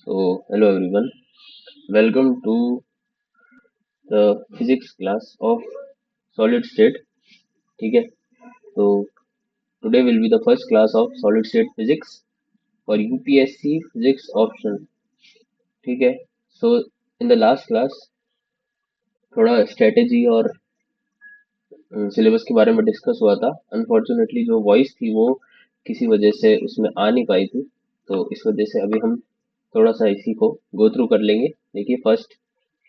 So, hello everyone. Welcome to the physics class of solid state. ठीक है. So, today will be the first class of solid state physics for UPSC physics option. ठीक है. So, in the last class थोड़ा strategy और syllabus के बारे में discuss हुआ था. अनफॉर्चुनेटली जो वॉइस थी वो किसी वजह से उसमें आ नहीं पाई थी. तो इस वजह से अभी हम थोड़ा सा इसी को गो थ्रू कर लेंगे. देखिए, फर्स्ट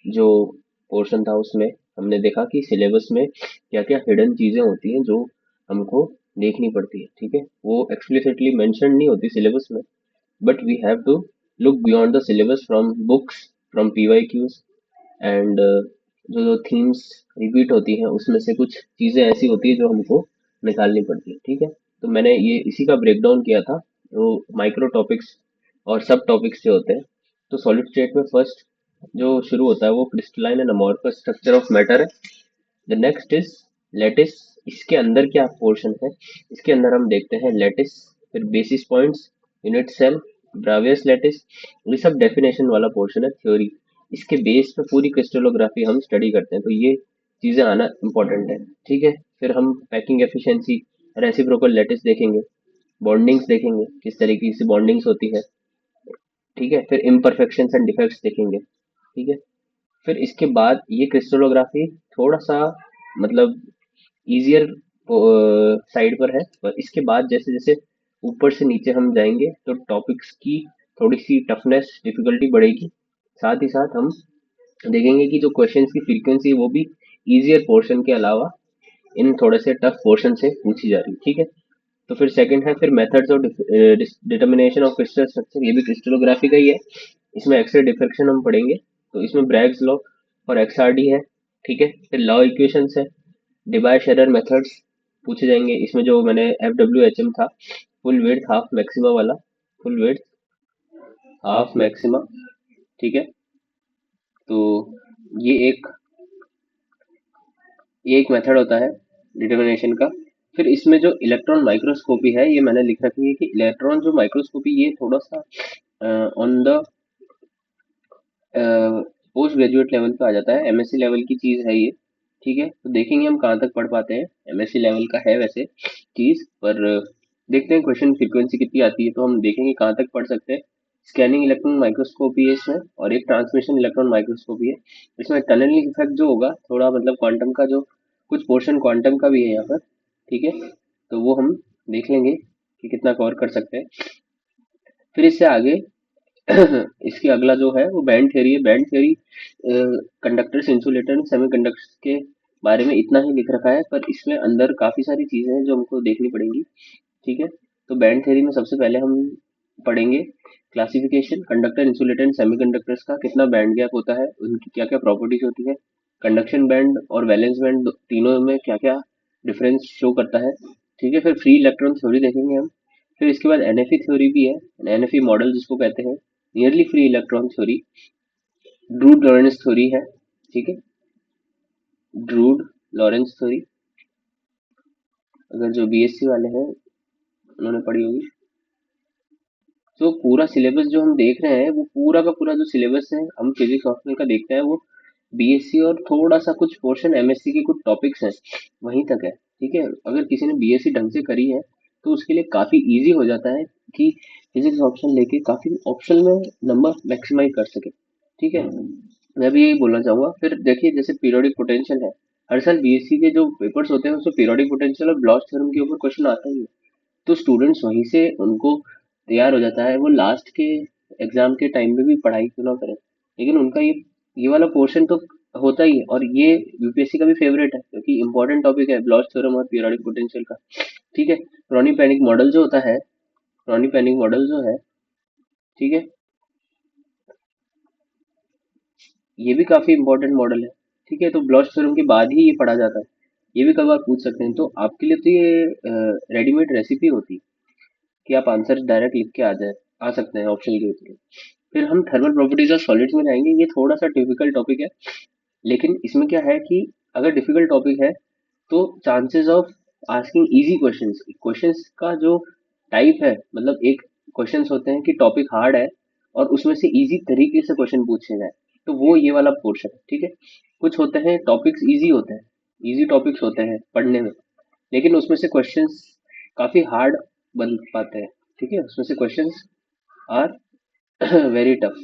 जो पोर्शन था उसमें हमने देखा कि सिलेबस में क्या क्या हिडन चीजें होती हैं जो हमको देखनी पड़ती है. ठीक है, वो एक्सप्लिसिटली मेंशन नहीं होती सिलेबस में, but we have to look beyond the syllabus from books, from PYQs and जो जो थीम्स रिपीट होती हैं उसमें से कुछ चीजें ऐसी होती है जो हमको निकालनी पड़ती है. ठीक है, तो मैंने ये इसी का ब्रेक डाउन किया था. वो माइक्रो टॉपिक्स और सब टॉपिक्स जो होते हैं. तो सॉलिड स्टेट में फर्स्ट जो शुरू होता है वो crystalline and amorphous structure of matter है. The next is lattice. इसके अंदर क्या पोर्शन है? इसके अंदर हम देखते हैं लैटिस, फिर basis points, unit cell, Bravais lattice. ये सब डेफिनेशन वाला पोर्शन है, थ्योरी. इसके बेस पे पूरी क्रिस्टलोग्राफी हम स्टडी करते हैं, तो ये चीजें आना इम्पोर्टेंट है. ठीक है, फिर हम पैकिंग एफिशिएंसी, रेसिप्रोकल लैटिस देखेंगे, बॉन्डिंग्स देखेंगे, किस तरीके से बॉन्डिंग्स होती है. ठीक है, फिर इम्परफेक्शंस एंड डिफेक्ट्स देखेंगे. ठीक है, फिर इसके बाद ये क्रिस्टलोग्राफी थोड़ा सा मतलब इजियर साइड पर है, पर इसके बाद जैसे जैसे ऊपर से नीचे हम जाएंगे तो टॉपिक्स की थोड़ी सी टफनेस, डिफिकल्टी बढ़ेगी. साथ ही साथ हम देखेंगे कि जो क्वेश्चंस की फ्रीक्वेंसी वो भी इजियर पोर्शन के अलावा इन थोड़े से टफ पोर्शन से पूछी जा रही है. ठीक है, तो फिर सेकंड है फिर methods of determination of crystal structure. ये भी क्रिस्टलोग्राफी का ही है. इसमें एक्सरे डिफ्रैक्शन हम पढ़ेंगे, तो इसमें ब्रैग्स लॉ और एक्सआरडी है. ठीक है, फिर लॉ इक्वेशंस है, डिबाय शेरर मेथड्स पूछे जाएंगे. इसमें जो मैंने एफ डब्ल्यू एच एम था, फुल वेट हाफ मैक्सिमा वाला, फुल वेट हाफ मैक्सिमा. ठीक है, तो ये एक मेथड होता है डिटर्मिनेशन का. फिर इसमें जो इलेक्ट्रॉन माइक्रोस्कोपी है ये मैंने लिख रखी है कि इलेक्ट्रॉन जो माइक्रोस्कोपी ये थोड़ा सा on the post graduate level पे आ जाता है, एमएससी लेवल की चीज है ये. ठीक है, तो देखेंगे हम कहाँ तक पढ़ पाते हैं. एमएससी लेवल का है वैसे चीज, पर देखते हैं क्वेश्चन फ्रीक्वेंसी कितनी आती है तो हम देखेंगे कहाँ तक पढ़ सकते हैं. स्कैनिंग इलेक्ट्रॉन माइक्रोस्कोपी है इसमें, और एक ट्रांसमिशन इलेक्ट्रॉन माइक्रोस्कोपी है. इसमें टनलिंग इफेक्ट जो होगा थोड़ा मतलब क्वांटम का जो कुछ पोर्शन क्वांटम का भी है यहाँ पर. ठीक है, तो वो हम देख लेंगे कि कितना कवर कर सकते हैं. फिर इससे आगे इसके अगला जो है वो बैंड थ्योरी है. Band theory conductors, insulator, semiconductors के बारे में इतना ही लिख रखा है, पर इसमें अंदर काफी सारी चीजें हैं जो हमको देखनी पड़ेंगी. ठीक है, तो बैंड थ्योरी में सबसे पहले हम पढ़ेंगे classification conductor, insulator and semiconductors का. कितना बैंड गैप होता है, उनकी क्या क्या प्रॉपर्टीज होती है, कंडक्शन बैंड और वैलेंस बैंड तीनों में क्या क्या डिफरेंस शो करता है. ठीक है, फिर फ्री इलेक्ट्रॉन थ्योरी देखेंगे हम. फिर इसके बाद एनएफई थ्योरी भी है, एनएफई मॉडल जिसको कहते हैं, nearly free electron theory. Drude Lorentz theory है. ठीक है, ड्रूड लॉरेंस थ्योरी अगर जो बीएससी वाले हैं उन्होंने पढ़ी होगी. तो पूरा सिलेबस जो हम देख रहे हैं वो पूरा का पूरा जो सिलेबस है हम फिजिक्स ऑप्शनल का देखते हैं, वो बीएससी और थोड़ा सा कुछ पोर्शन एमएससी के कुछ टॉपिक्स हैं वहीं तक है. ठीक है, अगर किसी ने बीएससी ढंग से करी है तो उसके लिए काफी इजी हो जाता है कि फिजिक्स ऑप्शन लेके काफी ऑप्शन में नंबर मैक्सिमाइज कर सके. ठीक है, मैं भी यही बोलना चाहूंगा. फिर देखिए जैसे पीरियोडिक पोटेंशियल है, हर साल बीएससी के जो पेपर्स होते हैं उसमें पीरियोडिक पोटेंशियल और ब्लॉच थ्योरम के ऊपर क्वेश्चन आता ही है. तो स्टूडेंट्स वहीं से उनको तैयार हो जाता है, वो लास्ट के एग्जाम के टाइम में भी पढ़ाई क्यों ना करें, लेकिन उनका ये वाला पोर्शन तो होता ही है. और ये यूपीएससी का भी फेवरेट है क्योंकि इंपॉर्टेंट टॉपिक है ब्लॉच थ्योरम और पीरियोडिक पोटेंशियल का. ठीक है, क्रोनी पैनिक मॉडल जो होता है, क्रोनी पैनिक मॉडल जो है, ठीक है, ये भी काफी इंपॉर्टेंट मॉडल है. ठीक है, तो ब्लॉच थ्योरम के बाद ही ये पढ़ा जाता है. ये भी कभी आप पूछ सकते हैं, तो आपके लिए तो ये रेडीमेड रेसिपी होती है कि आप आंसर डायरेक्ट लिख के आ सकते हैं ऑप्शन के थ्रू. फिर हम थर्मल प्रॉपर्टीज ऑफ सॉलिड्स में जाएंगे. ये थोड़ा सा डिफिकल्ट टॉपिक है, लेकिन इसमें क्या है कि अगर डिफिकल्ट टॉपिक है तो chances of asking easy questions, questions का जो टाइप है, मतलब एक क्वेश्चंस होते हैं कि टॉपिक हार्ड है और उसमें से इजी तरीके से क्वेश्चन पूछे जाए, तो वो ये वाला पोर्शन है। ठीक है, कुछ होते हैं टॉपिक्स इजी होते हैं, इजी टॉपिक्स होते हैं पढ़ने में, लेकिन उसमें से क्वेश्चंस काफी हार्ड बन पाते हैं। ठीक है, उसमें से क्वेश्चंस आर वेरी टफ।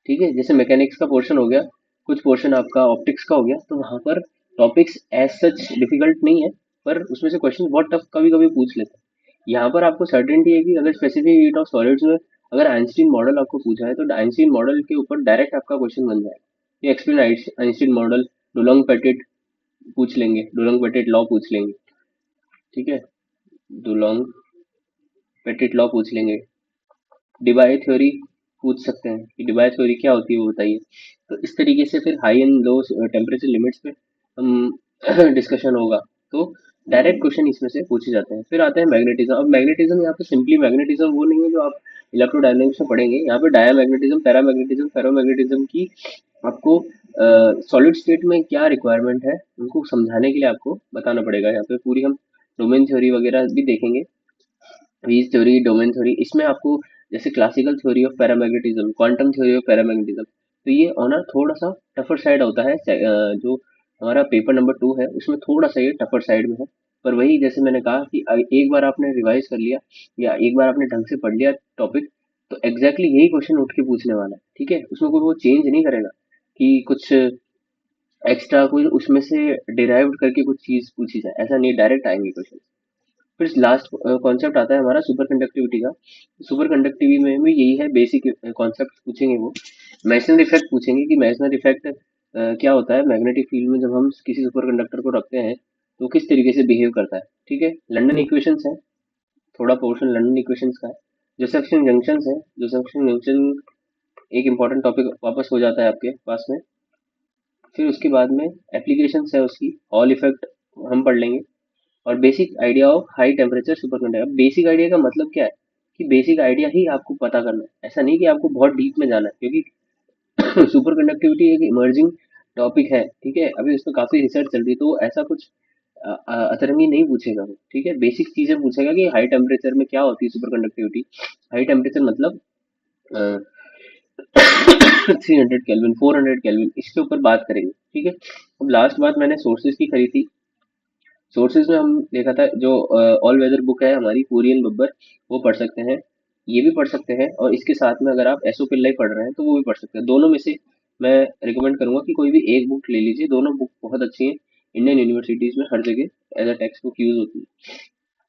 ठीक है, जैसे मैकेनिक्स का पोर्शन हो गया, कुछ पोर्शन आपका ऑप्टिक्स का हो गया, तो वहां पर टॉपिक्स एज सच डिफिकल्ट नहीं है, पर उसमें से क्वेश्चन बहुत टफ कभी कभी पूछ लेते हैं। यहाँ पर आपको सर्टेनिटी है कि अगर स्पेसिफिक हीट ऑफ सॉलिड्स में अगर आइंस्टीन मॉडल आपको पूछा है, तो आइंस्टीन मॉडल के ऊपर डायरेक्ट आपका क्वेश्चन बन जाएगा। ये explain Einstein model, Dulong petit पूछ लेंगे, डुलोंग पेटिट लॉ पूछ लेंगे। ठीक है, डुलोंग पेटिट लॉ पूछ लेंगे। डिबाय थ्योरी पूछ सकते हैं कि डिबाय थ्योरी क्या होती है वो बताइए। तो इस तरीके से फिर high and low temperature limits पे हम डिस्कशन होगा। तो डायरेक्ट क्वेश्चन इसमें से पूछे जाते हैं। फिर आते हैं मैग्नेटिज्म। अब मैग्नेटिज्म यहाँ पे सिंपली मैग्नेटिज्म वो नहीं है जो आप इलेक्ट्रोडायनेमिक्स में पढ़ेंगे। यहाँ पे डायामैग्नेटिज्म, पैरामैग्नेटिज्म, फेरोमैग्नेटिज्म की आपको सॉलिड स्टेट में क्या रिक्वायरमेंट है उनको समझाने के लिए आपको बताना पड़ेगा। यहाँ पे पूरी हम डोमेन थ्योरी वगैरह भी देखेंगे, वीज थ्योरी, डोमेन थ्योरी। इसमें आपको जैसे classical theory of paramagnetism, quantum theory of paramagnetism, तो ये ऑनर थोड़ा सा टफर साइड होता है। जो हमारा पेपर नंबर 2 है उसमें थोड़ा सा ये टफर साइड में है। पर वही जैसे मैंने कहा कि एक बार आपने रिवाइज कर लिया या एक बार आपने ढंग से पढ़ लिया टॉपिक, तो एग्जैक्टली यही क्वेश्चन उठ के पूछने वाला है। ठीक है, उसमें कोई वो चेंज नहीं करेगा कि कुछ एक्स्ट्रा कोई उसमें से डिराइव करके कुछ चीज पूछी जाए, ऐसा नहीं, डायरेक्ट आएंगे क्वेश्चन। फिर लास्ट कॉन्सेप्ट आता है हमारा सुपर कंडक्टिविटी का। सुपर कंडक्टिविटी में भी यही है, बेसिक कॉन्सेप्ट पूछेंगे वो। मैसनर इफेक्ट पूछेंगे कि मैसनर इफेक्ट क्या होता है मैग्नेटिक फील्ड में, जब हम किसी सुपर कंडक्टर को रखते हैं तो किस तरीके से बिहेव करता है। ठीक है, लंदन इक्वेशंस है, थोड़ा पोर्शन लंदन इक्वेशंस का है। जोसेफ्सन जंक्शंस है, जोसेफ्सन जंक्शन एक इंपॉर्टेंट टॉपिक वापस हो जाता है आपके पास में। फिर उसके बाद में एप्लीकेशंस है उसकी, हॉल इफेक्ट हम पढ़ लेंगे। और basic idea of high temperature super conductor. Basic idea का मतलब क्या है कि बेसिक आइडिया ही आपको पता करना है, ऐसा नहीं कि आपको बहुत डीप में जाना है, क्योंकि सुपर कंडक्टिविटी एक इमर्जिंग टॉपिक है। ठीक है, अभी उसमें काफी रिसर्च चल रही है, तो ऐसा कुछ अतरंगी नहीं पूछेगा वो। ठीक है, बेसिक चीजें पूछेगा कि हाई टेम्परेचर में क्या होती है सुपर कंडक्टिविटी। हाई टेम्परेचर मतलब 300 केल्विन, 400 केल्विन, इसके ऊपर बात करेंगे। ठीक है, अब लास्ट बात मैंने सोर्सेज की करी थी। सोर्सेज में हम देखा था जो ऑल वेदर बुक है हमारी पूरी एंड बब्बर, वो पढ़ सकते हैं, ये भी पढ़ सकते हैं, और इसके साथ में अगर आप एसओ पिल्लाई पढ़ रहे हैं तो वो भी पढ़ सकते हैं। दोनों में से मैं रिकमेंड करूंगा कि कोई भी एक बुक ले लीजिए, दोनों बुक बहुत अच्छी हैं। इंडियन यूनिवर्सिटीज में हर जगह as a text book use होती है।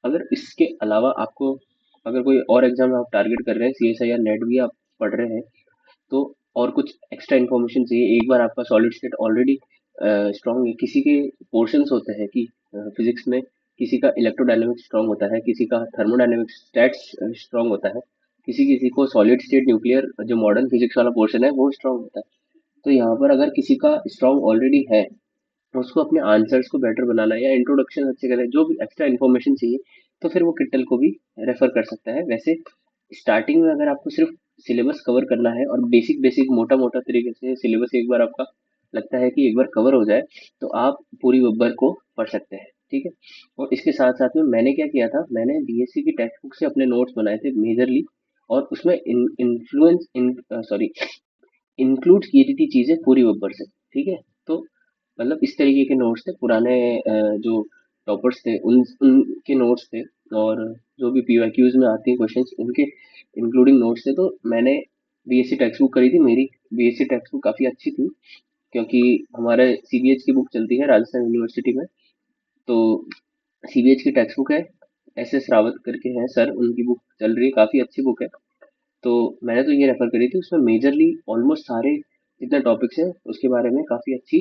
अगर इसके अलावा आपको अगर कोई और एग्जाम आप टारगेट कर रहे हैं, सीएसआई या नेट भी आप पढ़ रहे हैं, तो और कुछ एक्स्ट्रा इन्फॉर्मेशन चाहिए, एक बार आपका सॉलिड स्टेट ऑलरेडी स्ट्रॉन्ग है, किसी के पोर्शंस होते हैं कि फिजिक्स में किसी का इलेक्ट्रोडायनेमिक्स स्ट्रॉन्ग होता है, किसी का थर्मोडायनेमिक्स स्टैट्स स्ट्रॉन्ग होता है, किसी किसी को सॉलिड स्टेट न्यूक्लियर जो मॉडर्न फिजिक्स वाला पोर्शन है वो स्ट्रॉन्ग होता है। तो यहाँ पर अगर किसी का स्ट्रॉन्ग ऑलरेडी है, उसको अपने आंसर्स को बेटर बनाना है या इंट्रोडक्शन अच्छे करें, जो भी एक्स्ट्रा इन्फॉर्मेशन चाहिए, तो फिर वो किट्टल को भी रेफर कर सकता है। वैसे स्टार्टिंग में अगर आपको सिर्फ सिलेबस कवर करना है और बेसिक बेसिक मोटा मोटा तरीके से सिलेबस एक बार आपका लगता है कि एक बार कवर हो जाए, तो आप पूरी बब्बर को पढ़ सकते हैं। ठीक है, और इसके साथ साथ में मैंने क्या किया था, मैंने बीएससी की टेक्स्ट बुक से अपने नोट्स बनाए थे मेजरली, और उसमें इन्फ्लुएंस इन सॉरी इंक्लूड की थी चीजें पूरी बब्बर से। ठीक है, तो मतलब इस तरीके के नोट्स थे पुराने, जो टॉपर्स थे उनके नोट्स थे, और जो भी पीवाईक्यूज में आती है क्वेश्चंस उनके इंक्लूडिंग नोट्स थे। तो मैंने बीएससी टेक्स्ट बुक करी थी, मेरी बीएससी टेक्स्ट बुक काफ़ी अच्छी थी, क्योंकि हमारे सीबीएच की बुक चलती है राजस्थान यूनिवर्सिटी में। तो सीबीएच की टेक्स्ट बुक है, एस एस रावत करके हैं सर, उनकी बुक चल रही है, काफ़ी अच्छी बुक है। तो मैंने तो ये रेफर करी थी, उसमें मेजरली ऑलमोस्ट सारे जितने टॉपिक्स हैं उसके बारे में काफ़ी अच्छी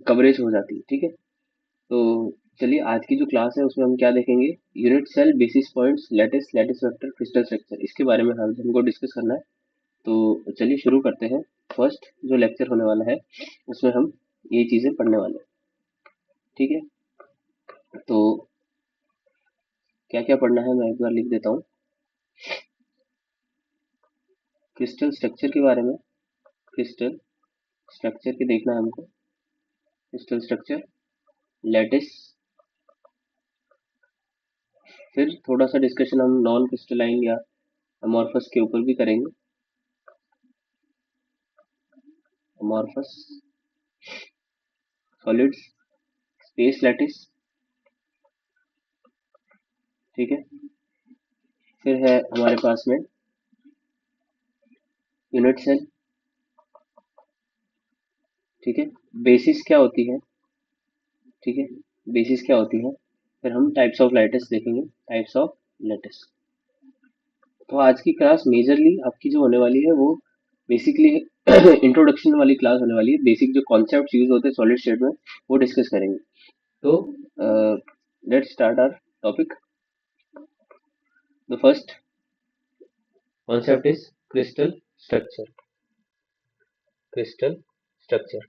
कवरेज हो जाती है। ठीक है, तो चलिए आज की जो क्लास है उसमें हम क्या देखेंगे, unit cell, basis points, lattice, lattice vector, crystal structure, इसके बारे में हमको डिस्कस करना है। तो चलिए शुरू करते हैं। फर्स्ट जो लेक्चर होने वाला है उसमें हम ये चीज़ें पढ़ने वाले हैं। ठीक है, तो क्या क्या पढ़ना है मैं एक बार लिख देता हूँ। क्रिस्टल स्ट्रक्चर के बारे में, क्रिस्टल स्ट्रक्चर के देखना है हमको, क्रिस्टल स्ट्रक्चर, लैटिस, फिर थोड़ा सा डिस्कशन हम नॉन क्रिस्टलाइन या अमॉर्फस के ऊपर भी करेंगे। amorphous solids space lattice, ठीक है। फिर है हमारे पास में यूनिट सेल, ठीक है। बेसिस क्या होती है, ठीक है, बेसिस क्या होती है। फिर हम टाइप्स ऑफ लैटिस देखेंगे, टाइप्स ऑफ लैटिस। तो आज की क्लास मेजरली आपकी जो होने वाली है वो बेसिकली इंट्रोडक्शन वाली क्लास होने वाली है। बेसिक जो कॉन्सेप्ट यूज होते हैं सॉलिड स्टेट में वो डिस्कस करेंगे। तो let's start our topic. The first concept is crystal structure. Crystal structure,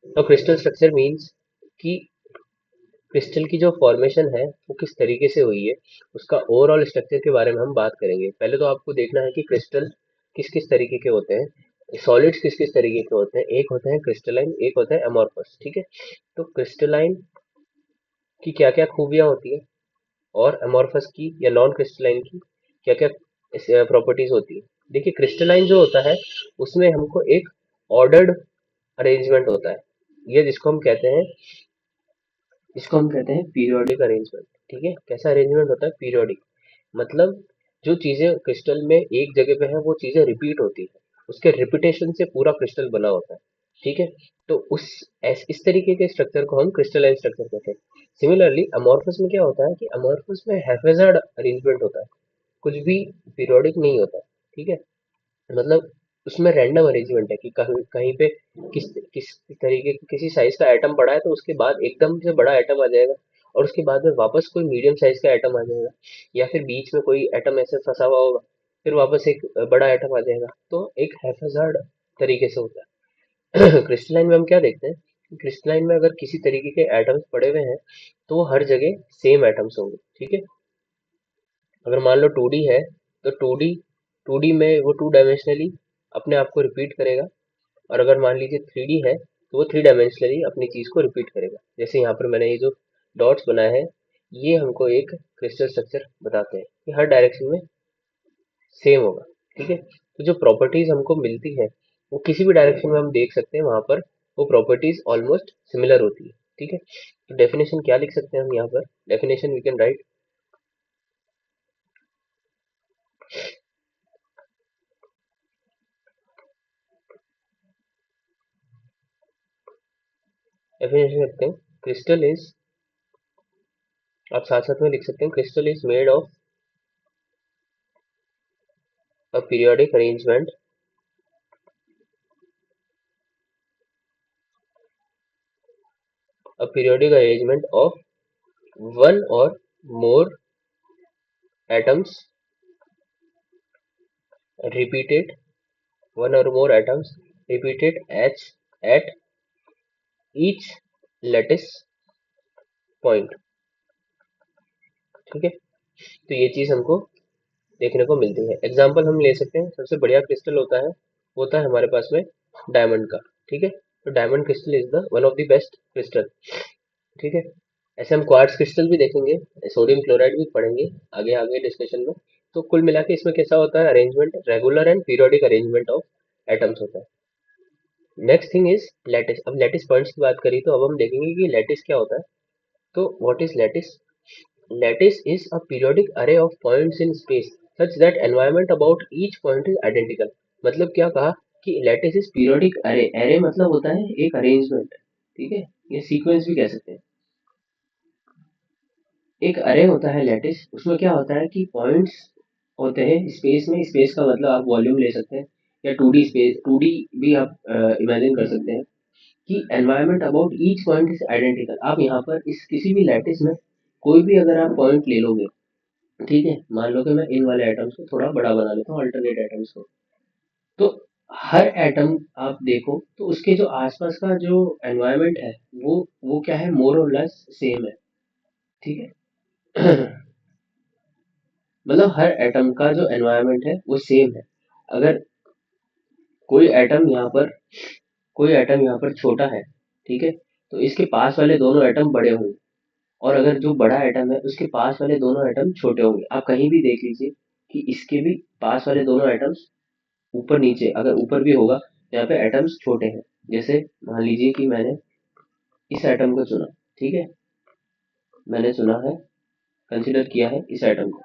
तो क्रिस्टल स्ट्रक्चर मीन्स कि क्रिस्टल की जो फॉर्मेशन है वो किस तरीके से हुई है, उसका ओवरऑल स्ट्रक्चर के बारे में हम बात करेंगे। पहले तो आपको देखना है कि क्रिस्टल किस किस तरीके के होते हैं, सॉलिड्स किस किस तरीके के होते हैं। एक होते हैं क्रिस्टलाइन, एक होता है अमोर्फस, ठीक है। तो क्रिस्टलाइन की क्या क्या खूबियां होती है और अमोर्फस की या नॉन क्रिस्टलाइन की क्या क्या प्रॉपर्टीज होती है। देखिए क्रिस्टलाइन जो होता है उसमें हमको एक ऑर्डर्ड अरेंजमेंट होता है, ये जिसको हम कहते हैं पीरियोडिक अरेंजमेंट, ठीक है। कैसा अरेंजमेंट होता है, पीरियोडिक, मतलब जो चीजें क्रिस्टल में एक जगह पे है वो चीजें रिपीट होती है, उसके रिपीटेशन से पूरा क्रिस्टल बना होता है, ठीक है। तो इस तरीके के स्ट्रक्चर को हम क्रिस्टलाइन स्ट्रक्चर कहते हैं। सिमिलरली अमोर्फस में क्या होता है कि अमोर्फस में हैफेजार्ड अरेंजमेंट होता है, कुछ भी पीरियोडिक नहीं होता, ठीक है। मतलब उसमें रैंडम अरेंजमेंट है कि कहीं कहीं पे किस किस तरीके किसी साइज का एटम पड़ा है तो उसके बाद एकदम से बड़ा एटम आ जाएगा, और उसके बाद में वापस कोई मीडियम साइज का एटम आ जाएगा, या फिर बीच में कोई एटम ऐसे फंसा हुआ होगा, फिर वापस एक बड़ा एटम आ जाएगा। तो एक हैफेजार्ड तरीके से होता है। क्रिस्टलाइन में हम क्या देखते हैं, क्रिस्टलाइन में अगर किसी तरीके के एटम्स पड़े हुए हैं तो वो हर जगह सेम एटम्स होंगे, ठीक है। अगर मान लो 2D है तो 2D में वो 2 डायमेंशनली अपने आप को रिपीट करेगा, और अगर मान लीजिए 3D है तो वो 3 डायमेंशनली अपनी चीज को रिपीट करेगा। जैसे यहाँ पर मैंने ये जो डॉट्स बनाए हैं ये हमको एक क्रिस्टल स्ट्रक्चर बताते हैं कि हर डायरेक्शन में सेम होगा, ठीक है। तो जो प्रॉपर्टीज हमको मिलती है वो किसी भी डायरेक्शन में हम देख सकते हैं, वहां पर वो प्रॉपर्टीज ऑलमोस्ट सिमिलर होती है, ठीक है। तो डेफिनेशन क्या लिख सकते हैं हम यहाँ पर, definition we can write, definition लिखते हैं क्रिस्टल इज, आप साथ साथ में लिख सकते हैं crystal is made of a periodic arrangement, a periodic arrangement of one or more atoms repeated, one or more atoms repeated at each lattice point, ठीक है। तो ये चीज हमको देखने को मिलती है। एग्जाम्पल हम ले सकते हैं, सबसे बढ़िया क्रिस्टल होता है हमारे पास में डायमंड का, ठीक है। तो diamond crystal is the one of the best crystal, ठीक है। ऐसे हम क्वार्ट्ज क्रिस्टल भी देखेंगे, सोडियम क्लोराइड भी पढ़ेंगे आगे आगे डिस्कशन में। तो कुल मिला के इसमें कैसा होता है arrangement, regular and periodic arrangement of atoms होता है। Next thing is lattice. अब लैटिस पॉइंट्स की बात करी तो अब हम देखेंगे कि लैटिस क्या होता है। तो what is lattice, lattice is a periodic array of points in space such that environment about each point is identical. मतलब क्या कहा कि लैटिस इज पीरियोडिक अरे, अरे मतलब होता है एक अरेंजमेंट, ठीक है, ये सीक्वेंस भी कह सकते हैं। एक अरे होता है लैटिस, उसमें क्या होता है कि पॉइंट्स होते हैं स्पेस में, स्पेस का मतलब आप वॉल्यूम ले सकते हैं या 2D स्पेस, 2D भी आप इमेजिन कर सकते हैं कि environment about each point is identical. आप यहाँ पर इस किसी भी लैटिस में कोई भी अगर आप पॉइंट ले लोगे, ठीक है, मान लो कि मैं इन वाले एटम्स को थोड़ा बड़ा बना लेता हूँ, अल्टरनेट एटम्स को। तो हर एटम आप देखो तो उसके जो आसपास का जो एनवायरनमेंट है वो क्या है, मोर और लेस सेम है, ठीक है। मतलब हर एटम का जो एनवायरनमेंट है वो सेम है। अगर कोई एटम यहाँ पर कोई एटम यहाँ पर छोटा है, ठीक है, तो इसके पास वाले दोनों एटम बड़े होंगे, और अगर जो बड़ा एटम है उसके पास वाले दोनों एटम छोटे होंगे। आप कहीं भी देख लीजिए कि इसके भी पास वाले दोनों एटम्स ऊपर नीचे, अगर ऊपर भी होगा तो यहाँ पे एटम्स छोटे हैं। जैसे मान लीजिए कि मैंने इस एटम को चुना, ठीक है, मैंने चुना है, कंसिडर किया है इस एटम को।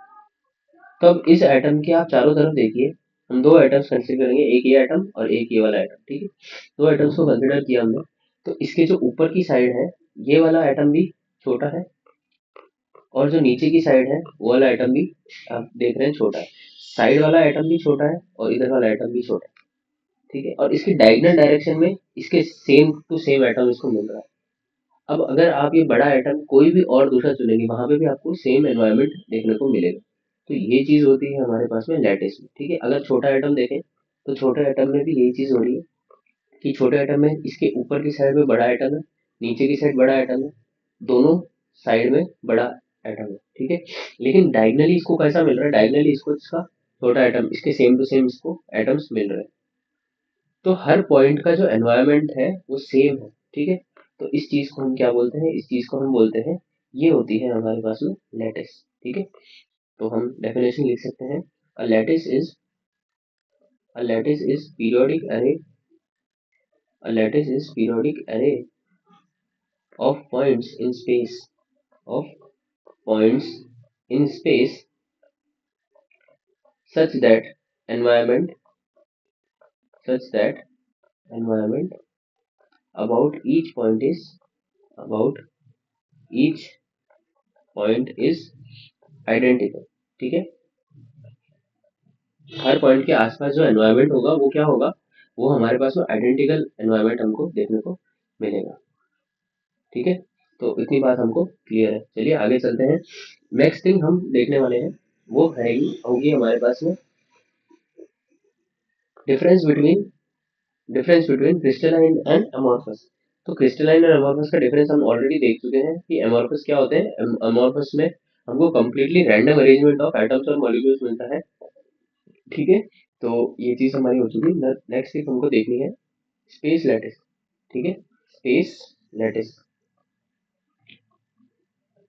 तब इस एटम के आप चारों तरफ देखिए, हम दो एटम्स कंसिडर करेंगे, एक ये एटम और एक ये वाला एटम, ठीक है। दो एटम्स को कंसिडर किया हमने, तो इसके जो ऊपर की साइड है ये वाला एटम भी छोटा है, और जो नीचे की साइड है वो वाला एटम भी आप देख रहे हैं छोटा है। साइड वाला एटम भी छोटा है और इधर वाला एटम भी छोटा है, ठीक है। और इसकी डायगोनल डायरेक्शन में इसके सेम टू सेम एटम इसको मिल रहा है। अब अगर आप ये बड़ा एटम कोई भी और दूसरा चुनेंगे, वहां पे भी आपको सेम एनवायरनमेंट देखने को मिलेगा। तो ये चीज होती है हमारे पास में लैटिस में, ठीक है। अगर छोटा एटम देखें तो छोटे एटम में भी यही चीज हो रही है कि छोटे एटम में इसके ऊपर की साइड में बड़ा एटम है, नीचे की साइड बड़ा एटम है, दोनों साइड में बड़ा एटम है, ठीक है। लेकिन डायगनली इसको कैसा मिल रहा है, डायगनली इसको इसका छोटा एटम इसके सेम टू सेम इसको एटम्स मिल रहे हैं। तो हर पॉइंट का जो एनवायरनमेंट है वो सेम है, ठीक है। तो इस चीज को हम क्या बोलते हैं, इस चीज को हम बोलते हैं, ये होती है हमारे पास में लैटिस, ठीक है। तो हम डेफिनेशन लिख सकते हैं, अ lattice is a lattice is periodic array a lattice is periodic array of points in space of points in space such that environment such that environment about each point is about each point is identical, ठीक है। हर point के आसपास जो environment होगा वो क्या होगा, वो हमारे पास में आइडेंटिकल एनवायरनमेंट हमको देखने को मिलेगा, ठीक है। तो इतनी बात हमको क्लियर है। चलिए आगे चलते हैं। नेक्स्ट थिंग हम देखने वाले हैं वो है होगी हमारे पास में difference between crystalline and amorphous. तो क्रिस्टलाइन और अमॉर्फस का डिफरेंस हम ऑलरेडी देख चुके हैं कि अमॉर्फस क्या होते हैं। अमॉर्फस में हमको completely random arrangement of atoms और मॉलिक्यूल्स मिलता है, ठीक है। तो ये चीज हमारी हो चुकी है। नेक्स्ट चीज हमको देखनी है स्पेस लैटिस, ठीक है, स्पेस लैटिस,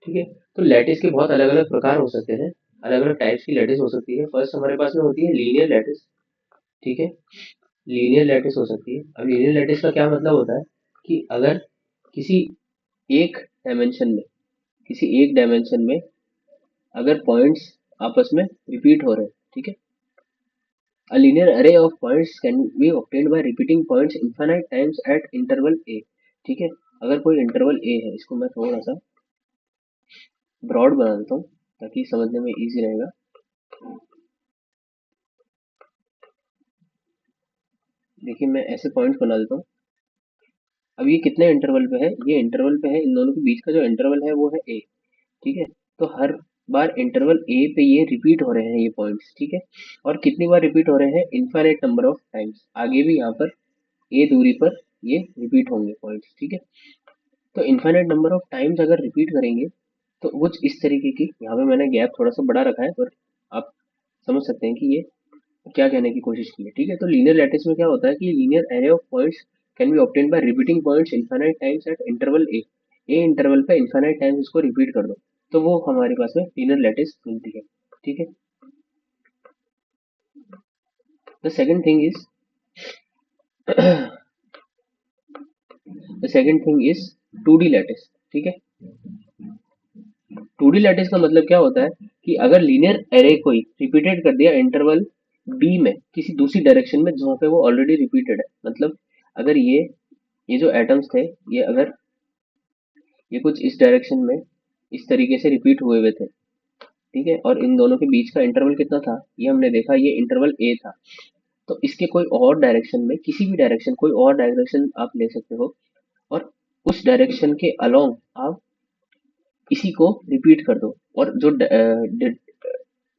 ठीक है। तो लैटिस के बहुत अलग अलग प्रकार हो सकते हैं, अलग अलग टाइप्स की लैटिस हो सकती है। फर्स्ट हमारे पास में होती है लीनियर लैटिस, ठीक है, लीनियर लैटिस हो सकती है। अब लीनियर लैटिस का क्या मतलब होता है कि अगर किसी एक डायमेंशन में किसी एक डायमेंशन में अगर पॉइंट्स आपस में रिपीट हो रहे हैं, ठीक है। A linear array of points can be obtained by repeating points infinite times at interval a, ठीक है। अगर कोई इंटरवल a है, इसको मैं थोड़ा सा ब्रॉड बना देता हूँ ताकि समझने में इजी रहेगा। देखिए मैं ऐसे पॉइंट्स बना देता हूँ। अब ये कितने इंटरवल पे है, ये इंटरवल पे है, इन दोनों के बीच का जो इंटरवल है वो है a, ठीक है। तो हर बार इंटरवल a पे ये रिपीट हो रहे हैं ये पॉइंट्स, ठीक है। और कितनी बार रिपीट हो रहे हैं, इनफाइनाइट नंबर ऑफ टाइम्स, आगे भी यहाँ पर a दूरी पर ये रिपीट होंगे पॉइंट्स, ठीक है। तो इनफाइनाइट नंबर ऑफ टाइम्स अगर रिपीट करेंगे तो कुछ इस तरीके की, यहाँ पे मैंने गैप थोड़ा सा बड़ा रखा है पर आप समझ सकते हैं कि ये क्या कहने की कोशिश की है, ठीक है। तो लीनियर लैटिस में क्या होता है कि linear array of points can be obtained by repeating points infinite times eight interval A interval पे इनफाइनाइट टाइम्स इसको रिपीट कर दो तो वो हमारे पास में लीनियर लैटिस मिलती है, ठीक है। The second thing is the second thing is 2D lattice, ठीक है। 2D लैटिस का मतलब क्या होता है कि अगर लीनियर एरे कोई रिपीटेड कर दिया इंटरवल बी में किसी दूसरी डायरेक्शन में जहाँ पे वो ऑलरेडी रिपीटेड है, मतलब अगर ये जो एटम्स थे ये अगर ये कुछ इस डायरेक्शन में इस तरीके से रिपीट हुए हुए थे, ठीक है, और इन दोनों के बीच का इंटरवल कितना था, ये हमने देखा, ये इंटरवल ए था। तो इसके कोई और डायरेक्शन में किसी भी डायरेक्शन कोई और डायरेक्शन आप ले सकते हो और उस डायरेक्शन के अलोंग आप इसी को रिपीट कर दो और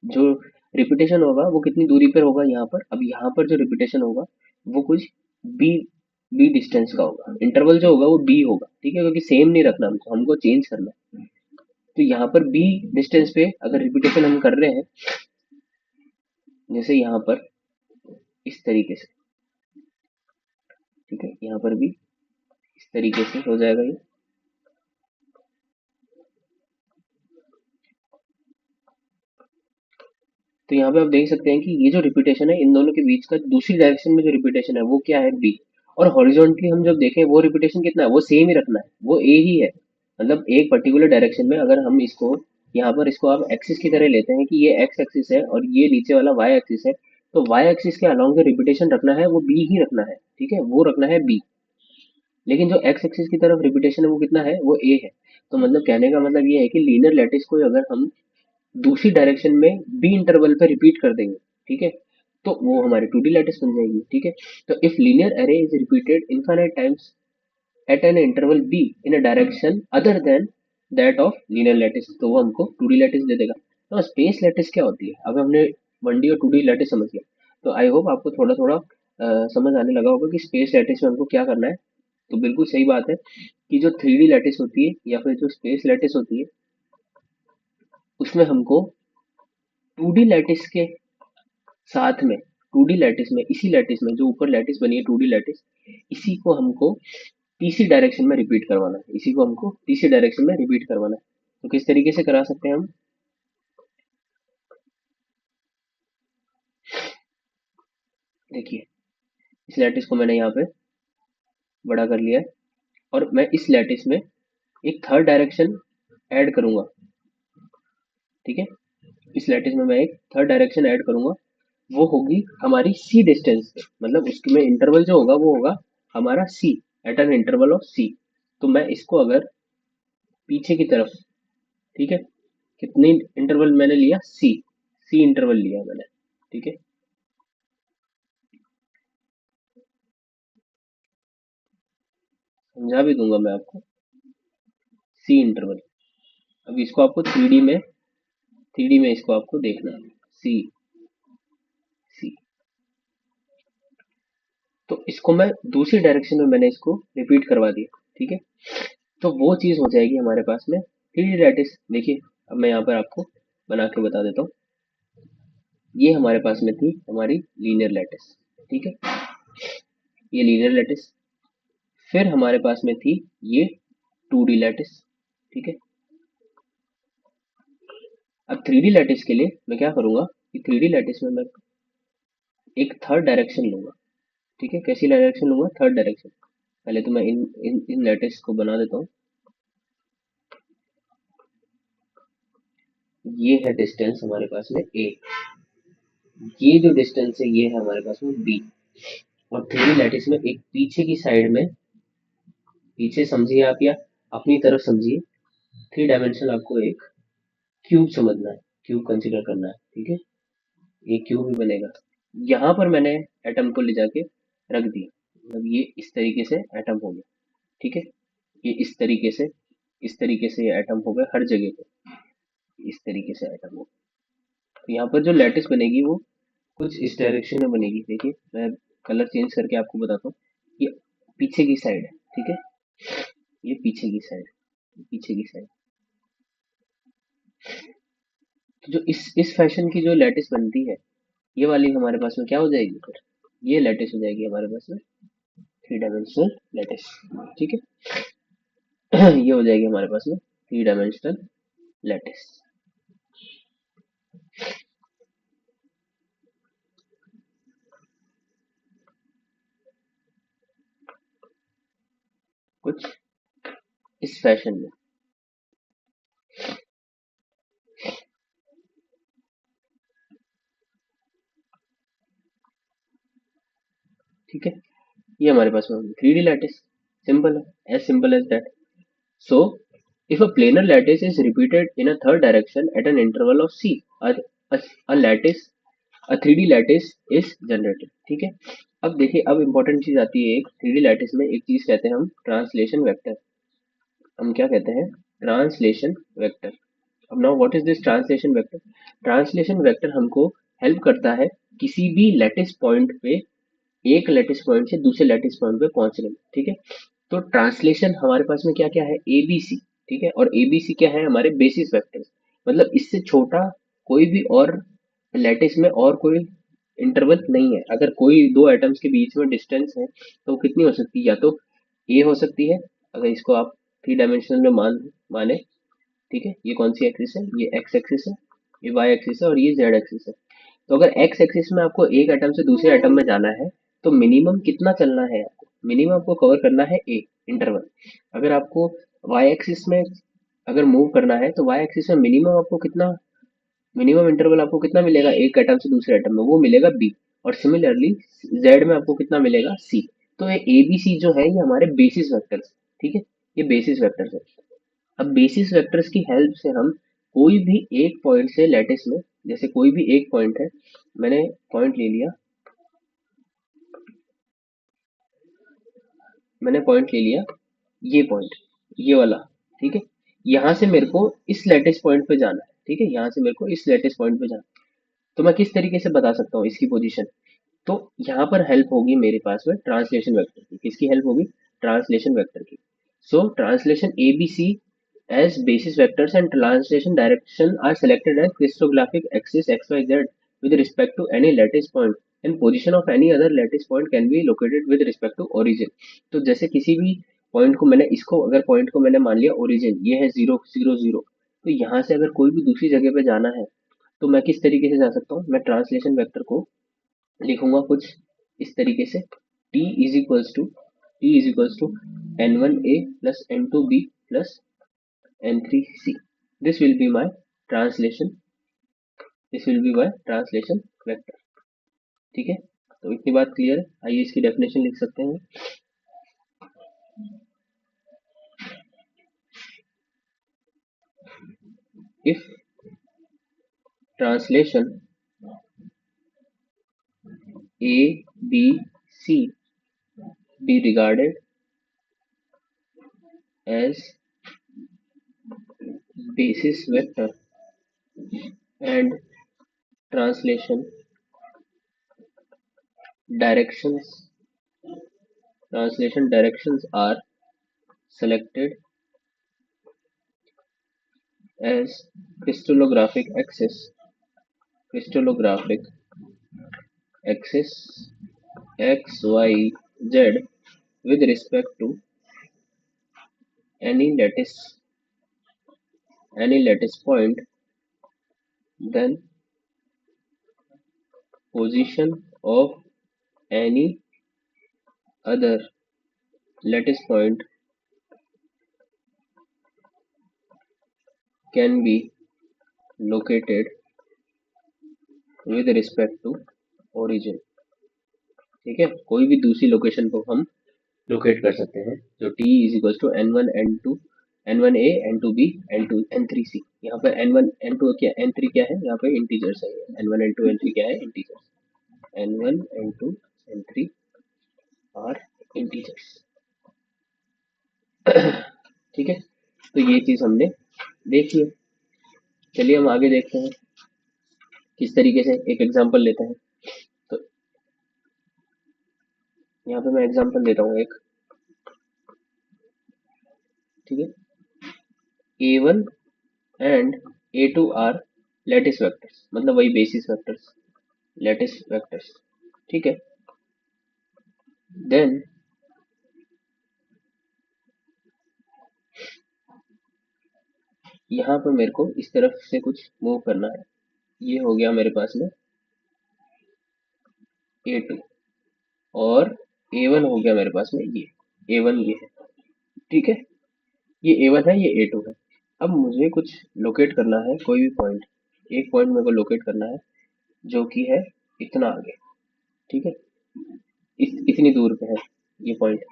जो रिपीटेशन होगा वो कितनी दूरी पर होगा, यहाँ पर। अब यहाँ पर जो रिपीटेशन होगा वो कुछ बी बी डिस्टेंस का होगा, इंटरवल जो होगा वो बी होगा, ठीक है, क्योंकि सेम नहीं रखना हमको चेंज करना है। तो यहाँ पर बी डिस्टेंस पे अगर रिपीटेशन हम कर रहे हैं, जैसे यहाँ पर इस तरीके से, ठीक है, यहाँ पर भी इस तरीके से हो जाएगा ये। तो यहाँ पे आप देख सकते हैं कि ये जो रिपीटेशन है इन दोनों के बीच का दूसरी डायरेक्शन में जो रिपीटेशन है वो क्या है, बी। और हॉरिजॉन्टली हम जब देखें वो रिपीटेशन कितना है, वो सेम ही रखना है, वो ए ही है। मतलब एक पर्टिकुलर डायरेक्शन में अगर हम इसको यहाँ पर इसको आप एक्सिस की तरह लेते हैं कि ये एक्स एक्सिस है और ये नीचे वाला वाई एक्सिस है, तो वाई एक्सिस के अलोंग जो रिपीटेशन रखना है वो बी ही रखना है, ठीक है, वो रखना है बी। लेकिन जो एक्स एक्सिस की तरफ रिपीटेशन है वो कितना है, वो ए है। तो मतलब कहने का मतलब ये है कि लीनियर लैटिस को अगर हम दूसरी डायरेक्शन में बी इंटरवल पे रिपीट कर देंगे, ठीक है, तो वो हमारी टू डी लैटिस बन जाएगी, ठीक है। तो if linear array is repeated infinite times at an interval B in a direction other than that of linear lattice, तो वो हमको टू डी लैटिस दे देगा। तो स्पेस लैटिस क्या होती है, अब हमने वन डी और टू डी लैटिस समझ लिया, तो आई होप आपको थोड़ा थोड़ा समझ आने लगा होगा कि स्पेस लैटिस में हमको क्या करना है। तो बिल्कुल सही बात है कि जो थ्री डी लैटिस होती है या फिर जो स्पेस लैटिस होती है उसमें हमको टू डी लैटिस के साथ में, टू डी लैटिस में, इसी लैटिस में जो ऊपर लैटिस बनी है टू डी लैटिस, इसी को हमको तीसरी डायरेक्शन में रिपीट करवाना है, इसी को हमको तीसरी डायरेक्शन में रिपीट करवाना है। तो किस तरीके से करा सकते हैं हम, देखिए इस लैटिस को मैंने यहाँ पे बड़ा कर लिया है और मैं इस लैटिस में एक थर्ड डायरेक्शन ऐड करूंगा, ठीक है। इस लैटिस में मैं एक थर्ड डायरेक्शन ऐड करूंगा, वो होगी हमारी सी डिस्टेंस पे, मतलब उसमें इंटरवल जो होगा वो होगा हमारा सी, एट एन इंटरवल ऑफ सी। तो मैं इसको अगर पीछे की तरफ, ठीक है, कितनी इंटरवल मैंने लिया, सी, सी इंटरवल लिया मैंने, ठीक है। समझा भी दूंगा मैं आपको, सी इंटरवल। अब इसको आपको थ्री डी में इसको आपको देखना है, सी, सी। तो इसको मैं दूसरी डायरेक्शन में मैंने इसको रिपीट करवा दिया, ठीक है। तो वो चीज हो जाएगी हमारे पास में थ्री डी लैटिस। देखिए अब मैं यहाँ पर आपको बना के बता देता हूँ, ये हमारे पास में थी हमारी लीनियर लैटिस, ठीक है, ये लीनियर लैटिस। फिर हमारे पास में थी ये टू डी लैटिस, ठीक है। अब थ्री डी लैटिस के लिए मैं क्या करूंगा कि थ्री डी लैटिस में मैं एक थर्ड डायरेक्शन लूंगा, ठीक है। कैसी डायरेक्शन लूंगा, थर्ड डायरेक्शन। पहले तो मैं इन लैटिस को बना देता हूँ। ये है डिस्टेंस हमारे पास में ए, ये जो डिस्टेंस है ये है हमारे पास में बी। और थ्री डी लैटिस में एक पीछे की साइड में, पीछे समझिए आप या अपनी तरफ समझिए, थ्री डायमेंशनल आपको एक क्यूब समझना है, क्यूब कंसीडर करना है, ठीक है। ये क्यूब ही बनेगा। यहाँ पर मैंने एटम को ले जाके रख दिया, मतलब ये इस तरीके से एटम हो गया, ठीक है। ये इस तरीके से, इस तरीके से ये एटम हो गए हर जगह पे, इस तरीके से एटम हो। तो यहाँ पर जो लैटिस बनेगी वो कुछ इस डायरेक्शन में बनेगी। देखिए मैं कलर चेंज करके आपको बताता हूँ। ये पीछे की साइड है, ठीक है, ये पीछे की साइड, पीछे की साइड। तो जो इस फैशन की जो लैटिस बनती है, ये वाली हमारे पास में क्या हो जाएगी फिर, ये लैटिस हो जाएगी हमारे पास में थ्री डायमेंशनल लैटिस, ठीक है। ये हो जाएगी हमारे पास में थ्री डायमेंशनल लैटिस। कुछ इस फैशन में, ठीक है। ये हमारे पास में थ्री डी लैटिस, सिंपल है, as simple as that. So if a planar lattice is repeated in a third direction at an interval of c, a lattice, a 3D lattice is generated, ठीक है। अब देखिए अब important चीज आती है, एक 3D लैटिस में एक चीज कहते हैं हम ट्रांसलेशन वेक्टर। हम क्या कहते हैं, ट्रांसलेशन वेक्टर। अब now what is this translation vector, translation vector हमको हेल्प करता है किसी भी लैटिस पॉइंट पे, एक लैटिस पॉइंट से दूसरे लैटिस पॉइंट पे पहुंचने में, ठीक है। तो ट्रांसलेशन हमारे पास में क्या क्या है, ए बी सी, ठीक है। और ए बी सी क्या है, हमारे बेसिस वेक्टर्स। मतलब इससे छोटा कोई भी और लैटिस में और कोई इंटरवल नहीं है। अगर कोई दो एटम्स के बीच में डिस्टेंस है तो वो कितनी हो सकती है, या तो ए हो सकती है, अगर इसको आप थ्री डायमेंशनल में माने, ठीक है। ये कौन सी एक्सिस है, ये एक्स एक्सिस है, ये वाई एक्सिस है और ये जेड एक्सिस है। तो अगर एक्स एक्सिस में आपको एक एटम से दूसरे एटम में जाना है तो मिनिमम कितना चलना है आपको, मिनिमम आपको कवर करना है ए इंटरवल। अगर आपको वाई एक्सिस में अगर मूव करना है तो वाई एक्सिस में मिनिमम आपको कितना, मिनिमम इंटरवल आपको कितना मिलेगा एक एटम से दूसरे एटम में, वो मिलेगा बी। और सिमिलरली जेड में आपको कितना मिलेगा, सी। तो ये ए बी सी जो है ये हमारे बेसिस वेक्टर्स, ठीक है, ये बेसिस वेक्टर्स है। अब बेसिस वेक्टर्स की हेल्प से हम कोई भी एक पॉइंट से लैटिस में, जैसे कोई भी एक पॉइंट है, मैंने पॉइंट ले लिया, मैंने पॉइंट ले लिया, ये पॉइंट, ये वाला, ठीक है, यहाँ से मेरे को इस लैटिस पॉइंट पे जाना है, ठीक है, यहाँ से मेरे को इस लैटिस पॉइंट पे जाना है। तो मैं किस तरीके से बता सकता हूँ इसकी पोजीशन, तो यहाँ पर हेल्प होगी मेरे पास में ट्रांसलेशन वेक्टर की। किसकी हेल्प होगी, ट्रांसलेशन वेक्टर की। So translation A B C as basis vectors and translation direction are selected as crystallographic axis xyz with respect to any lattice point and position of any other lattice point can be located with respect to origin। तो जैसे किसी भी point को मैंने, इसको अगर point को मैंने मान लिया ओरिजिन, ये है 0 0 0, तो यहाँ से अगर कोई भी दूसरी जगह पे जाना है तो मैं किस तरीके से जा सकता हूँ, मैं ट्रांसलेशन वेक्टर को लिखूंगा कुछ इस तरीके से, t is equals to N one A plus N two B plus N three C. This will be my translation, this will be my translation vector, ठीक है। तो इतनी बात क्लियर है, आइए इसकी डेफिनेशन लिख सकते हैं। If translation A B C be regarded as basis vector and translation directions, translation directions are selected as crystallographic axis, crystallographic axis x y z with respect to any lattice, any lattice point, then position of any other lattice point can be located with respect to origin। ठीक है, कोई भी दूसरी location को हम locate कर सकते हैं। जो t is equal to N one N two, N one A N two B N two N three C. यहाँ पे एन वन एन टू क्या, एन थ्री क्या है, यहाँ पे इंटीजर्स है, N one N two N three क्या है, integers, N one N two N three are integers. ठीक है, तो ये चीज हमने देख लिया। चलिए हम आगे देखते हैं किस तरीके से, एक एग्जांपल लेते हैं। तो यहाँ पे मैं एग्जांपल देता हूँ एक, ठीक है, A one and A two are lattice vectors, मतलब वही बेसिस वेक्टर्स, लैटिस वेक्टर्स, ठीक है। देन यहाँ पर मेरे को इस तरफ से कुछ मूव करना है, ये हो गया मेरे पास में ए टू, और ए वन हो गया मेरे पास में ये, ए वन ये है, ठीक है, ये ए वन है, ये ए टू है। अब मुझे कुछ लोकेट करना है, कोई भी पॉइंट, एक पॉइंट मेरे को लोकेट करना है जो कि है इतना आगे, ठीक है, इतनी दूर पे है ये पॉइंट।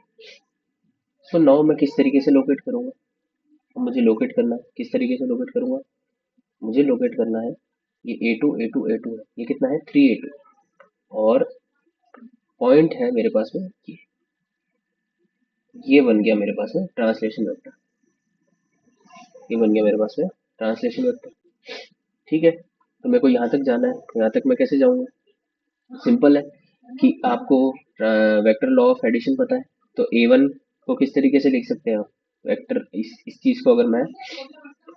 सो नाउ मैं किस तरीके से लोकेट करूंगा, अब मुझे लोकेट करना है, किस तरीके से लोकेट करूंगा, मुझे लोकेट करना है, ये A two A two A two है, ये कितना है, थ्री ए टू, और पॉइंट है मेरे पास में ये बन गया मेरे पास में ट्रांसलेशन वेक्टर, ये बन गया मेरे पास में ट्रांसलेशन वेक्टर, ठीक है। तो मेरे को यहाँ तक जाना है, यहाँ तक मैं कैसे जाऊंगा, सिंपल है कि आपको वेक्टर लॉ ऑफ एडिशन पता है। तो ए वन को किस तरीके से लिख सकते हैं आप, वेक्टर इस चीज को, अगर मैं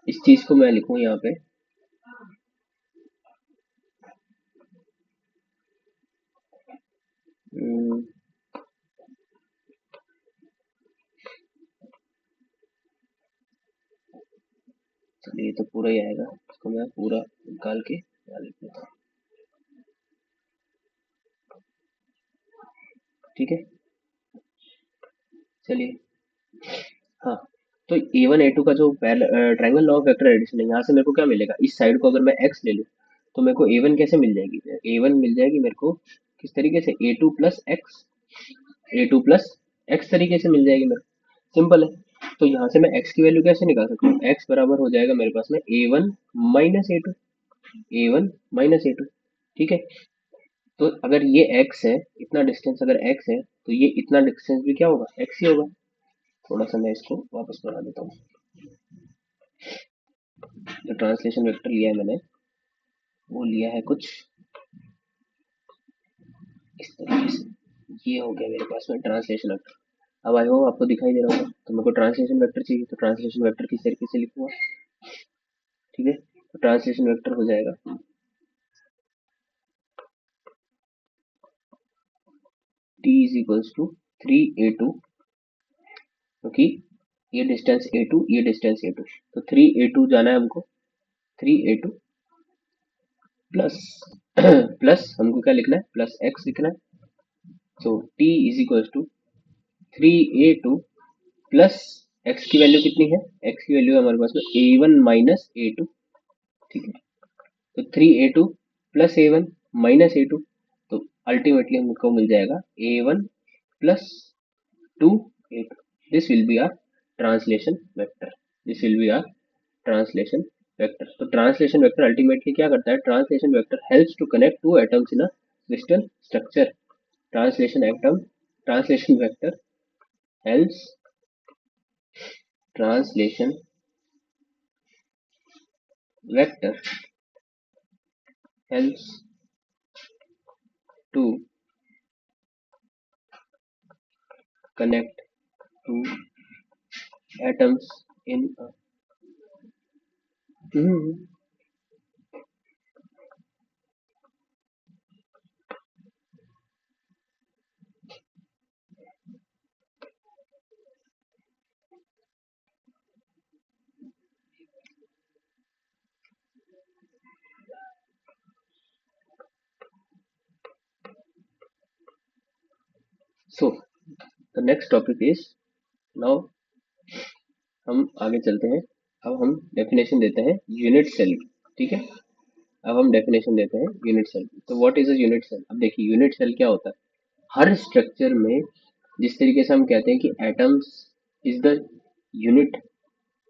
इस चीज को मैं लिखूं यहाँ पे, हम्म, चलिए ये तो पूरा ही आएगा, इसको मैं पूरा निकाल के यहाँ लिख देता हूँ। ठीक है, चलिए। हाँ, तो A1 A2 का जो triangle law of vector addition है, यहाँ से मेरे को क्या मिलेगा, इस साइड को अगर मैं x ले लूँ तो मेरे को A1 कैसे मिल जाएगी, A1 मिल जाएगी मेरे को किस तरीके से, A2 प्लस एक्स तरीके से मिल जाएगी मेरे को, सिंपल है। तो यहाँ से मैं x की वैल्यू कैसे निकाल सकता हूँ, x बराबर हो जाएगा मेरे पास में A1 माइनस A2, ठीक है। तो अगर ये x है, इतना डिस्टेंस अगर x है, तो ये इतना डिस्टेंस भी क्या होगा, x ही होगा। थोड़ा सा मैं इसको वापस बना देता हूँ। जो ट्रांसलेशन वेक्टर लिया है मैंने, वो लिया है कुछ इस तरीके से, ये हो गया मेरे पास में ट्रांसलेशन वेक्टर। अब आई होप आपको दिखाई दे रहा होगा। तो मेरे को ट्रांसलेशन वेक्टर चाहिए, तो ट्रांसलेशन वेक्टर किस तरीके से लिखूंगा, ठीक है। तो ट्रांसलेशन वेक्टर हो जाएगा t is equals to 3a2, क्योंकि ये डिस्टेंस a2, ये डिस्टेंस a2, तो 3a2 जाना है हमको, 3a2 प्लस प्लस हमको क्या लिखना है, प्लस x लिखना है। तो t is equals to 3a2 plus x की वैल्यू कितनी है, x की वैल्यू है हमारे पास में A1 माइनस A2, ठीक है। तो 3a2 plus A1 minus A2, तो अल्टीमेटली हमको मिल जाएगा A1 plus 2A2। This will be our translation vector, this will be our translation vector. तो ट्रांसलेशन वेक्टर अल्टीमेटली क्या करता है, translation vector helps to connect to atoms in a crystal structure. Translation vector helps, translation vector helps to connect to atoms in a Mhm. So the next topic is, now हम आगे चलते हैं। अब हम definition देते हैं unit cell की, ठीक है। अब हम डेफिनेशन देते हैं यूनिट सेल की। तो what is a unit cell, अब देखिए यूनिट सेल क्या होता है। हर स्ट्रक्चर में जिस तरीके से हम कहते हैं कि atoms is the unit,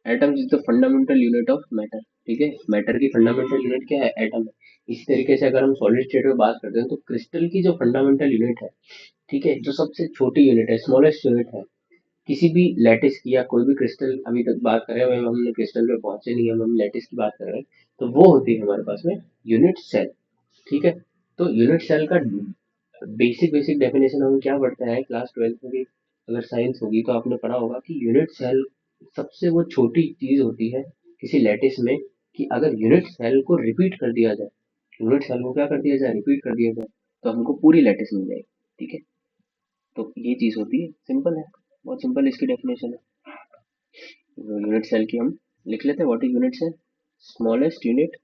atoms is the fundamental unit of matter, ठीक है। मैटर की फंडामेंटल यूनिट क्या है, एटम। इसी तरीके से अगर हम सॉलिड स्टेट में बात करते हैं तो क्रिस्टल की जो फंडामेंटल यूनिट है, ठीक है, जो सबसे छोटी यूनिट है, स्मॉलेस्ट यूनिट है किसी भी लैटिस की या कोई भी क्रिस्टल, अभी तक बात कर रहे हैं हमने क्रिस्टल पे पहुंचे नहीं, हम लैटिस की बात कर रहे हैं, तो वो होती है हमारे पास में यूनिट सेल, ठीक है। तो यूनिट सेल का बेसिक बेसिक डेफिनेशन हम क्या पढ़ते हैं क्लास 12 में भी, अगर साइंस होगी तो आपने पढ़ा होगा कि यूनिट सेल सबसे वो छोटी चीज होती है किसी लैटिस में, कि अगर यूनिट सेल को रिपीट कर दिया जाए, यूनिट सेल को क्या कर दिया जाए, रिपीट कर दिया जाए, तो हमको पूरी लैटिस मिल जाएगी, ठीक है। तो ये चीज होती है, सिंपल है, बहुत सिंपल इसकी डेफिनेशन है। यूनिट सेल की हम लिख लेते हैं, what is unit cell, smallest unit,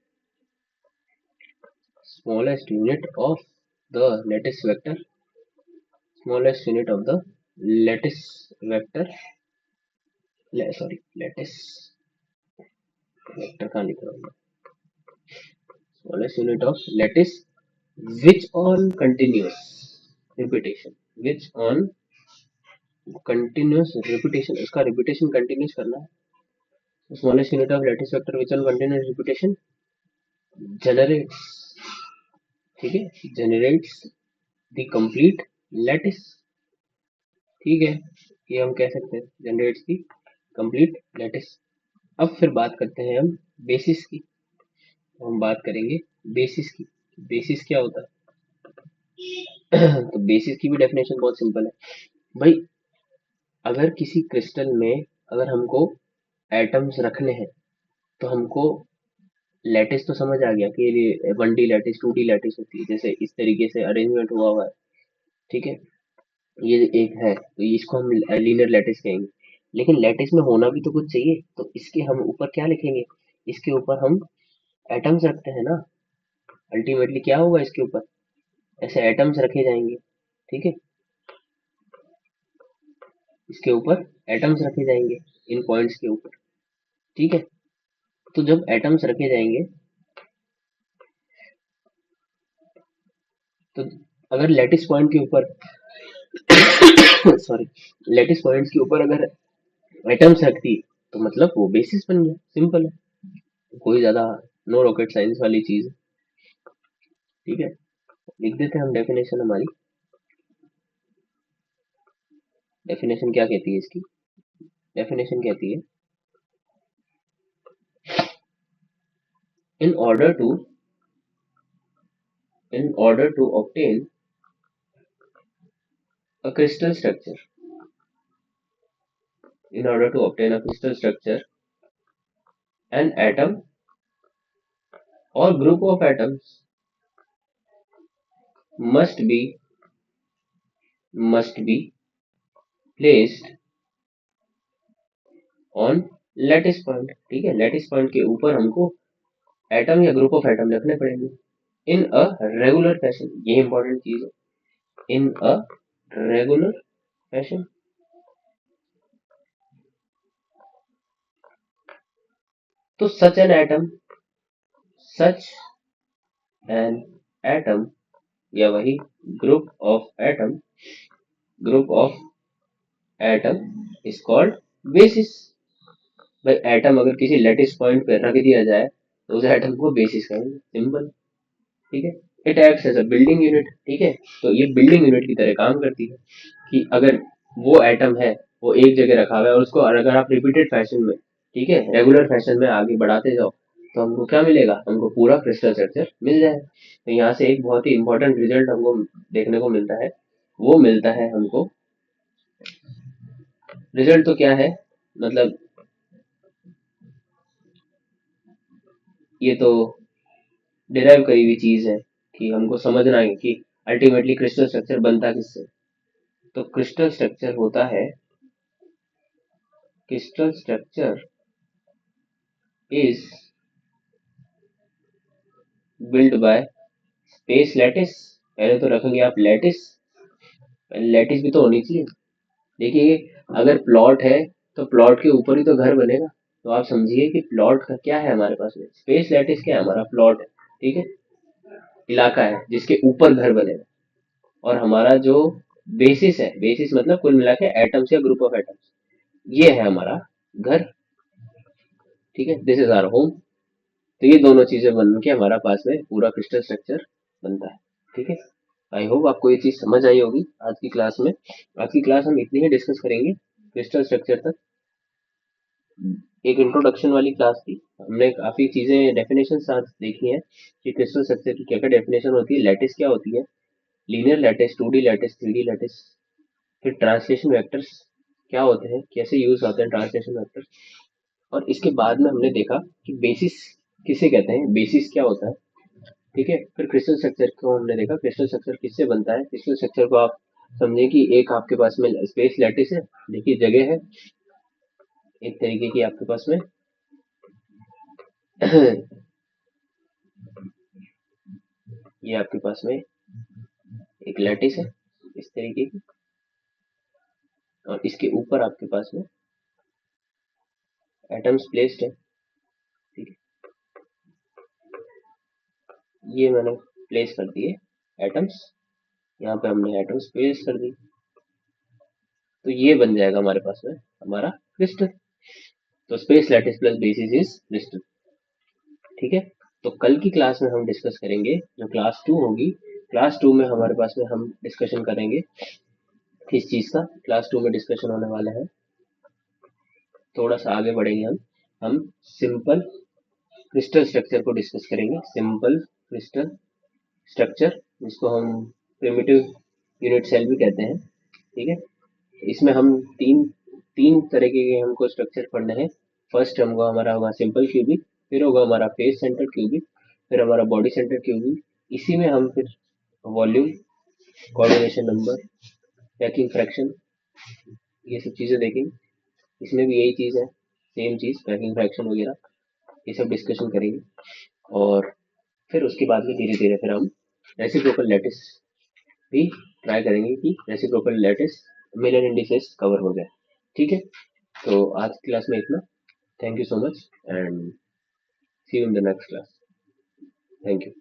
smallest unit of the lattice vector, smallest unit of the lattice vector, sorry lattice vector कहाँ लिख रहा हूँ मैं, smallest unit of lattice which on continuous repetition, which on continuous repetition, उसका repetition continuous करना है। smallest unit of lattice vector which on continuous repetition generates, ठीक है, generates the complete lattice, ठीक है। ये हम कह सकते हैं जनरेट्स की कंप्लीट लैटिस। अब फिर बात करते हैं हम बेसिस की, तो हम बात करेंगे बेसिस की। बेसिस क्या होता है तो बेसिस की भी डेफिनेशन बहुत सिंपल है भाई। अगर किसी क्रिस्टल में अगर हमको एटम्स रखने हैं, तो हमको लैटिस तो समझ आ गया कि ये 1D लैटिस 2D लैटिस होती है, जैसे इस तरीके से अरेंजमेंट हुआ हुआ है, ठीक है। ये एक है तो इसको हम लीनियर लैटिस कहेंगे। लेकिन लैटिस में होना भी तो कुछ चाहिए, तो इसके हम ऊपर क्या लिखेंगे, इसके ऊपर हम एटम्स रखते हैं ना। अल्टीमेटली क्या होगा इसके ऊपर, ऐसे एटम्स रखे जाएंगे, ठीक है। इसके ऊपर एटम्स रखे जाएंगे, इन पॉइंट्स के ऊपर। ठीक है, तो जब एटम्स रखे जाएंगे तो अगर लैटिस पॉइंट के ऊपर सॉरी, लैटिस पॉइंट्स के ऊपर अगर एटम्स रखती तो मतलब वो बेसिस बन गया, सिंपल है, कोई ज्यादा नो रॉकेट साइंस वाली चीज है। ठीक है, लिख देते हैं हम डेफिनेशन हमारी। डेफिनेशन क्या कहती है इसकी? डेफिनेशन कहती है in order to obtain a crystal structure, an atom or group of atoms must be placed on lattice point. ठीक है, लैटिस पॉइंट के ऊपर हमको एटम या ग्रुप ऑफ एटम रखने पड़ेंगे इन अ रेगुलर फैशन, ये इंपॉर्टेंट चीज है, इन अ रेगुलर फैशन। तो सच एन एटम या वही group of atom is called basis. भाई एटम अगर किसी लेटिस पॉइंट पे रख दिया जाए तो उस एटम को बेसिस कहेंगे, सिंपल। ठीक है, it acts as a building unit. ठीक है, तो ये बिल्डिंग यूनिट की तरह काम करती है कि अगर वो एटम है वो एक जगह रखा हुआ है और उसको अगर आप रिपीटेड फैशन में, ठीक है, रेगुलर फैशन में आगे बढ़ाते जाओ तो हमको क्या मिलेगा? हमको पूरा क्रिस्टल स्ट्रक्चर मिल जाएगा। तो यहाँ से एक बहुत ही इंपॉर्टेंट रिजल्ट हमको देखने को मिलता है, वो मिलता है हमको। रिजल्ट तो क्या है, मतलब ये तो डिराइव करी हुई चीज है कि हमको समझना है कि अल्टीमेटली क्रिस्टल स्ट्रक्चर बनता किससे। तो crystal structure is build by space lattice. पहले तो रखेंगे आप लैटिस, पहले लैटिस भी तो होनी चाहिए। देखिए, अगर प्लॉट है तो प्लॉट के ऊपर ही तो घर बनेगा, तो आप समझिए कि प्लॉट का क्या है हमारे पास में, स्पेस लैटिस क्या है? हमारा प्लॉट है। ठीक है, इलाका है जिसके ऊपर घर बनेगा। और हमारा जो बेसिस है, बेसिस मतलब कुल मिला के एटम्स या ग्रुप ऑफ एटम्स, ये है हमारा घर। ठीक है, दिस इज आवर होम। तो ये दोनों चीजें बन के हमारा पास में पूरा क्रिस्टल स्ट्रक्चर बनता है। ठीक है, आई होप आपको ये चीज समझ आई होगी आज की क्लास में। आज की क्लास हम इतनी ही डिस्कस करेंगे, क्रिस्टल स्ट्रक्चर तक। एक इंट्रोडक्शन वाली क्लास थी, हमने काफी चीजें डेफिनेशन साथ देखी हैं कि क्रिस्टल स्ट्रक्चर की क्या क्या डेफिनेशन होती है, लैटिस क्या होती है, linear lattice, 2D lattice, 3D lattice, फिर ट्रांसलेशन वेक्टर्स क्या होते हैं, कैसे यूज होते हैं ट्रांसलेशन वेक्टर्स। और इसके बाद में हमने देखा कि बेसिस किसे कहते हैं, बेसिस क्या होता है। ठीक है, फिर क्रिस्टल स्ट्रक्चर को हमने देखा, क्रिस्टल स्ट्रक्चर किससे बनता है। क्रिस्टल स्ट्रक्चर को आप समझे कि एक आपके पास में स्पेस लैटिस है, देखिए जगह है एक तरीके की आपके पास में ये आपके पास में एक लैटिस है इस तरीके की, और इसके ऊपर आपके पास में एटम्स प्लेस्ड है। ठीक है, ये मैंने प्लेस कर दिए एटम्स, यहाँ पे हमने एटम्स प्लेस कर दी, तो ये बन जाएगा हमारे पास में हमारा क्रिस्टल। तो space lattice plus basis is crystal. ठीक है, तो कल की क्लास में हम डिस्कस करेंगे जो क्लास 2 होगी। क्लास 2 में हमारे पास में हम डिस्कशन करेंगे किस चीज का, क्लास 2 में डिस्कशन होने वाला है, थोड़ा सा आगे बढ़ेंगे हम सिंपल क्रिस्टल स्ट्रक्चर को डिस्कस करेंगे। सिंपल क्रिस्टल स्ट्रक्चर, जिसको हम प्रिमिटिव यूनिट सेल भी कहते हैं। ठीक है, इसमें हम तीन तीन तरीके के हमको स्ट्रक्चर पढ़ने हैं। फर्स्ट हमको हमारा होगा सिंपल क्यूबिक, फिर होगा हमारा फेस सेंटर क्यूबिक, फिर हमारा बॉडी सेंटर क्यूबिक। इसी में हम फिर volume, coordination number, packing fraction, ये सब चीजें देखेंगे। इसमें भी यही चीज है, सेम चीज, पैकिंग फ्रैक्शन वगैरह, ये सब डिस्कशन करेंगे। और फिर उसके बाद में धीरे धीरे फिर हम रेसिप्रोकल लैटिस भी ट्राई करेंगे कि reciprocal lattice mirror indices cover हो जाए। ठीक है, तो आज की क्लास में इतना। Thank you so much and see you in the next class. Thank you.